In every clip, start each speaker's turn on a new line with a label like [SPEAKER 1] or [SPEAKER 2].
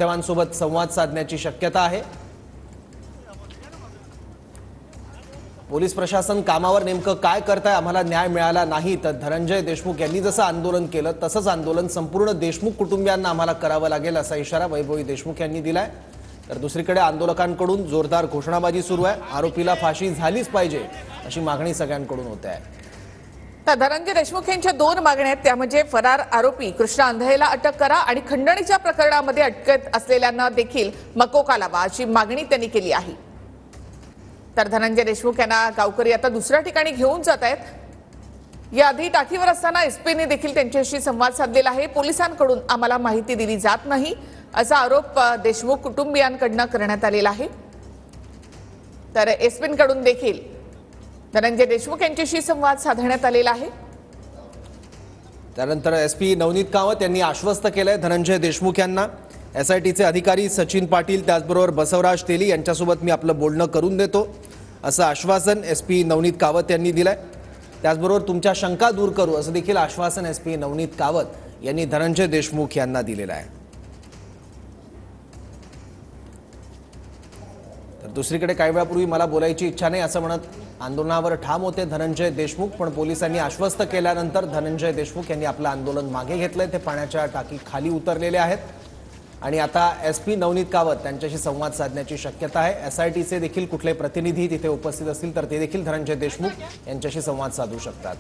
[SPEAKER 1] माध्यमांसोबत संवाद साधण्याची शक्यता आहे। पोलीस प्रशासन कामावर नेमकं काय करताय, आम्हाला न्याय मिळाला नाही, तर धनंजय देशमुख यांनी जसं आंदोलन केलं तसंच आंदोलन संपूर्ण देशमुख कुटुंबियांना आम्हाला करावं लागेल असा इशारा वैभवी देशमुख यांनी दिलाय। तर दुसरीकडे आंदोलकांकडून जोरदार घोषणाबाजी सुरू आहे। आरोपीला फाशी झालीच पाहिजे अशी मागणी सगळ्यांकडून होते आहे।
[SPEAKER 2] तर धनंजय देशमुख यांच्या दोन मागण्या आहेत, त्या म्हणजे फरार आरोपी कृष्णा आंधळेला अटक करा आणि खंडणीच्या प्रकरणामध्ये अटकेत असलेल्यांना देखील मकोका लावा अशी मागणी त्यांनी केली आहे। तर धनंजय देशमुख यांना गावकरी आता दुसऱ्या ठिकाणी घेऊन जात आहेत। याआधी टाकीवर असताना एसपीने देखील त्यांच्याशी संवाद साधलेला आहे। पोलिसांकडून आम्हाला माहिती दिली जात नाही असा आरोप देशमुख कुटुंबियांकडून करण्यात आलेला आहे। तर एसपींकडून देखील धनंजय देशमुख यांच्याशी संवाद साधण्यात आलेला आहे।
[SPEAKER 1] त्यानंतर एसपी नवनीत कावत यांनी आश्वस्त केलंय धनंजय देशमुख यांना। एसआयटीचे अधिकारी सचिन पाटील त्याचबरोबर बसवराज तेली यांच्यासोबत मी आपलं बोलणं करून देतो असं आश्वासन एसपी नवनीत कावत यांनी दिलंय। त्याचबरोबर तुमच्या शंका दूर करू असं देखील आश्वासन एसपी नवनीत कावत यांनी धनंजय देशमुख यांना दिलेलं आहे। तर दुसरीकडे काही वेळापूर्वी मला बोलायची इच्छा नाही असं म्हणत आंदोलनावर ठाम होते धनंजय देशमुख, पण पोलिसांनी आश्वस्त केल्यानंतर धनंजय देशमुख यांनी आपलं आंदोलन मागे घेतलंय। ते पाण्याच्या टाकी खाली उतरलेले आहेत आणि आता एसपी नवनीत कावत त्यांच्याशी संवाद साधण्याची शक्यता आहे। एसआयटीचे देखील कुठले प्रतिनिधी तिथे उपस्थित असतील तर ते देखील धनंजय देशमुख यांच्याशी संवाद साधू शकतात।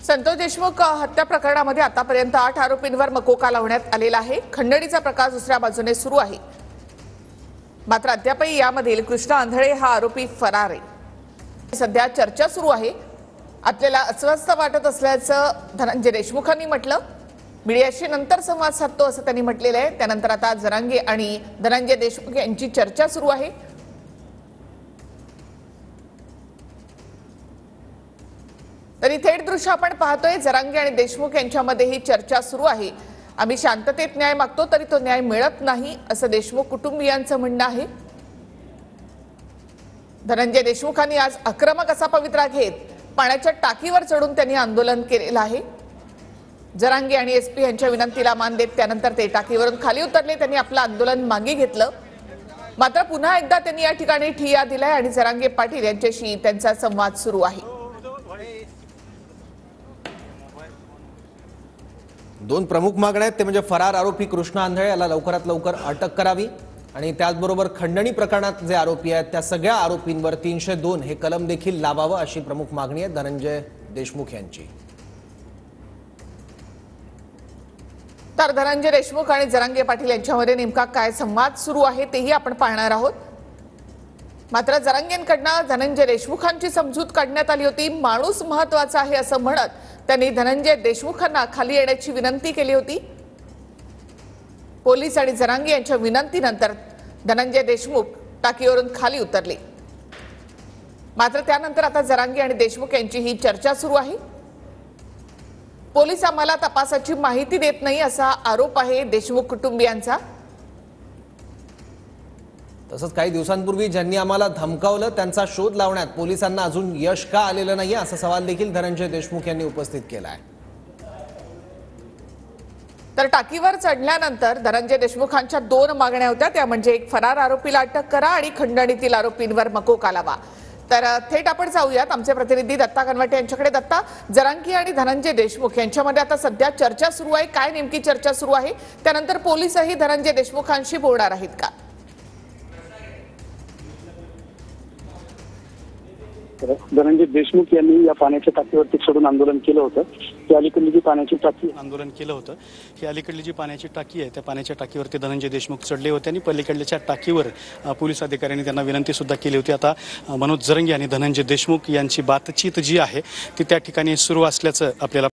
[SPEAKER 2] संतोष देशमुख हत्या प्रकरणामध्ये आतापर्यंत 8 आरोपींवर मकोका लावण्यात आलेला आहे। खंडणीचा प्रकार दुसऱ्या बाजूने सुरू आहे, मात्र अद्यापही यामधील कृष्णा आंधळे हा आरोपी फरार आहे। सध्या चर्चा सुरू आहे। आपल्याला अस्वस्थ वाटत असल्याचं धनंजय देशमुखांनी म्हटलं। मीडियाशी नंतर संवाद साधतो असं त्यांनी म्हटलेलं आहे। त्यानंतर आता जरांगे आणि धनंजय देशमुख यांची चर्चा सुरू आहे। तरी थेट दृश्य आपण पाहतोय, जरांगे आणि देशमुख यांच्यामध्ये ही चर्चा सुरू आहे। आम्ही शांततेत न्याय मागतो तरी तो न्याय मिळत नाही असं देशमुख कुटुंबियांचं म्हणणं आहे। धनंजय देशमुखांनी आज आक्रमक असा पवित्रा घेत पाण्याच्या टाकीवर चढून त्यांनी आंदोलन केलेलं आहे। जरांगे आणि एसपी यांच्या विनंतीला मान देत त्यानंतर ते टाकीवरून खाली उतरले। त्यांनी आपलं आंदोलन मागे घेतलं, मात्र पुन्हा एकदा त्यांनी या ठिकाणी ठिय्या दिलाय आणि जरांगे पाटील यांच्याशी त्यांचा संवाद सुरू आहे।
[SPEAKER 1] दोन प्रमुख मागण्या आहेत, ते म्हणजे फरार आरोपी कृष्णा आंधळे याला लवकरात लवकर अटक करावी आणि त्याचबरोबर खंडणी प्रकरणात जे आरोपी आहेत त्या सगळ्या आरोपींवर 302 हे कलम देखील लावावं अशी प्रमुख मागणी आहे धनंजय देशमुख यांची।
[SPEAKER 2] तर धनंजय देशमुख आणि जरांगे पाटील यांच्यामध्ये नेमका काय संवाद सुरू आहे तेही आपण पाहणार आहोत। मात्र जरांगेंकडून धनंजय देशमुखांची समजूत काढण्यात आली होती। माणूस महत्त्वाचा आहे असं म्हणत त्यांनी धनंजय देशमुखांना खाली येण्याची विनंती केली होती। पोलीस आणि जरांगे यांच्या विनंतीनंतर धनंजय देशमुख टाकीवरून खाली उतरले, मात्र त्यानंतर आता जरांगे आणि देशमुख यांची ही चर्चा सुरू आहे। पोलीस आम्हाला तपासाची माहिती देत नाही असा आरोप आहे देशमुख कुटुंबियांचा।
[SPEAKER 1] तसंच काही दिवसांपूर्वी ज्यांनी आम्हाला धमकावलं त्यांचा शोध लावण्यात पोलिसांना अजून यश का आलेलं नाही असा सवाल देखील धनंजय देशमुख यांनी उपस्थित केला आहे।
[SPEAKER 2] तर टाकीवर चढल्यानंतर धनंजय देशमुखांच्या दोन मागण्या होत्या, त्या म्हणजे एक फरार आरोपीला अटक करा आणि खंडणीतील आरोपींवर मकोका लावा। तर थेट आपण जाऊयात आमचे प्रतिनिधी दत्ता कनवटे यांच्याकडे। दत्ता, जरांगे आणि धनंजय देशमुख यांच्यामध्ये आता सध्या चर्चा सुरू आहे, काय नेमकी चर्चा सुरू आहे? त्यानंतर पोलीसही धनंजय देशमुखांशी बोलणार आहेत का?
[SPEAKER 3] धनंजय देशमुख यांनी या पाण्याच्या टाकीवरती चढून आंदोलन केलं होतं। ही अलीकडली जी पाण्याची टाकी
[SPEAKER 4] आंदोलन केलं होतं, ही अलीकडली जी पाण्याची टाकी आहे त्या पाण्याच्या टाकीवरती धनंजय देशमुख चढले होते आणि पलीकडल्याच्या टाकीवर पोलीस अधिकाऱ्यांनी त्यांना विनंती सुद्धा केली होती। आता मनोज जरंगे आणि धनंजय देशमुख यांची बातचीत जी आहे ती त्या ठिकाणी सुरू असल्याचं आपल्याला